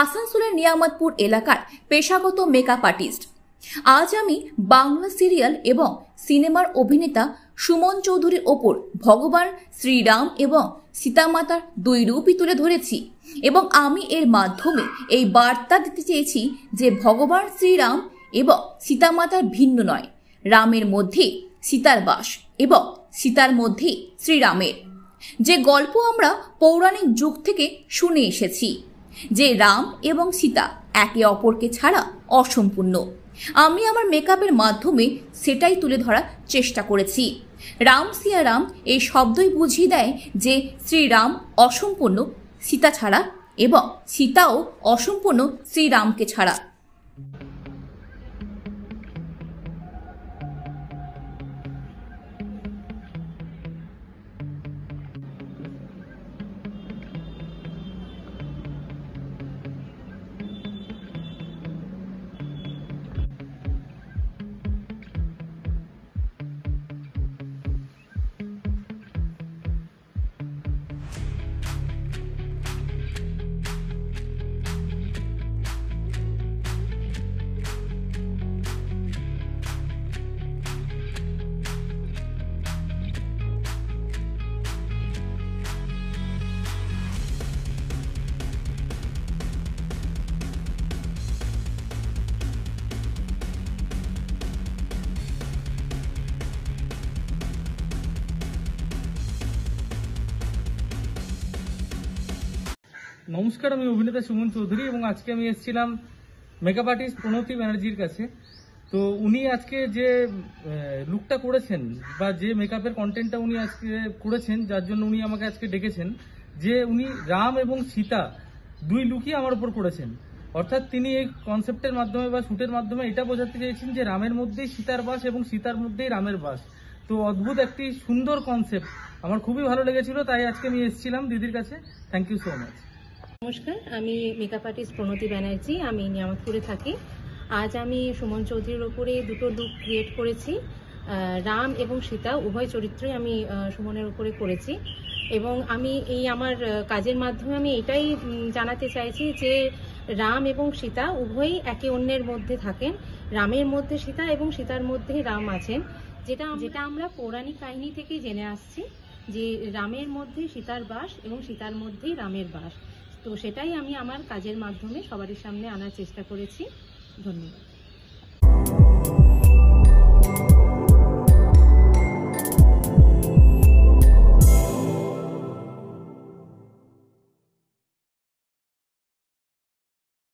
আসানসোলের নিয়ামতপুর এলাকার পেশাগত মেকআপ আর্টিস্ট। আজ আমি বাংলা সিরিয়াল এবং সিনেমার অভিনেতা সুমন চৌধুরীর ওপর ভগবান শ্রীরাম এবং সীতামাতার দুই রূপই তুলে ধরেছি এবং আমি এর মাধ্যমে এই বার্তা দিতে চেয়েছি যে ভগবান শ্রীরাম এবং সীতামাতার ভিন্ন নয়, রামের মধ্যে সীতার বাস এবং সীতার মধ্যে শ্রীরামের। যে গল্প আমরা পৌরাণিক যুগ থেকে শুনে এসেছি যে রাম এবং সীতা একে অপরকে ছাড়া অসম্পূর্ণ, আমি আমার মেকআপের মাধ্যমে সেটাই তুলে ধরার চেষ্টা করেছি। রাম সিয়া রাম এই শব্দই বুঝিয়ে দেয় যে শ্রীরাম অসম্পূর্ণ সীতা ছাড়া এবং সীতাও অসম্পূর্ণ শ্রীরামকে ছাড়া। নমস্কার, আমি অভিনেতা সুমন চৌধুরী এবং আজকে আমি এসেছিলাম মেকআপ আর্টিস্ট প্রণতি ব্যানার্জির কাছে। তো উনি আজকে যে লুকটা করেছেন বা যে মেকআপের কন্টেন্টটা উনি আজকে করেছেন, যার জন্য উনি আমাকে আজকে ডেকেছেন, যে উনি রাম এবং সীতা দুই লুকই আমার উপর করেছেন। অর্থাৎ তিনি এই কনসেপ্টের মাধ্যমে বা শুটের মাধ্যমে এটা বোঝাতে চেয়েছেন যে রামের মধ্যেই সীতার বাস এবং সীতার মধ্যেই রামের বাস। তো অদ্ভুত একটি সুন্দর কনসেপ্ট, আমার খুবই ভালো লেগেছিল, তাই আজকে আমি এসেছিলাম দিদির কাছে। Thank you so much. নমস্কার, আমি মেকআপ আর্টিস্ট প্রণতি ব্যানার্জি, আমি নিয়ামতপুরে থাকি। আজ আমি সুমন চৌধুরীর ওপরে দুটো লুক ক্রিয়েট করেছি। রাম এবং সীতা উভয় চরিত্রই আমি সুমনের উপরে করেছি এবং আমি এই আমার কাজের মাধ্যমে আমি এটাই জানাতে চাইছি যে রাম এবং সীতা উভয়ই একে অন্যের মধ্যে থাকেন। রামের মধ্যে সীতা এবং সীতার মধ্যে রাম আছেন, যেটা আমরা পৌরাণিক কাহিনী থেকেই জেনে আসছি যে রামের মধ্যে সীতার বাস এবং সীতার মধ্যেই রামের বাস। তো সেটাই আমি আমার কাজের মাধ্যমে সবারই সামনে আনার চেষ্টা করেছি। ধন্যবাদ।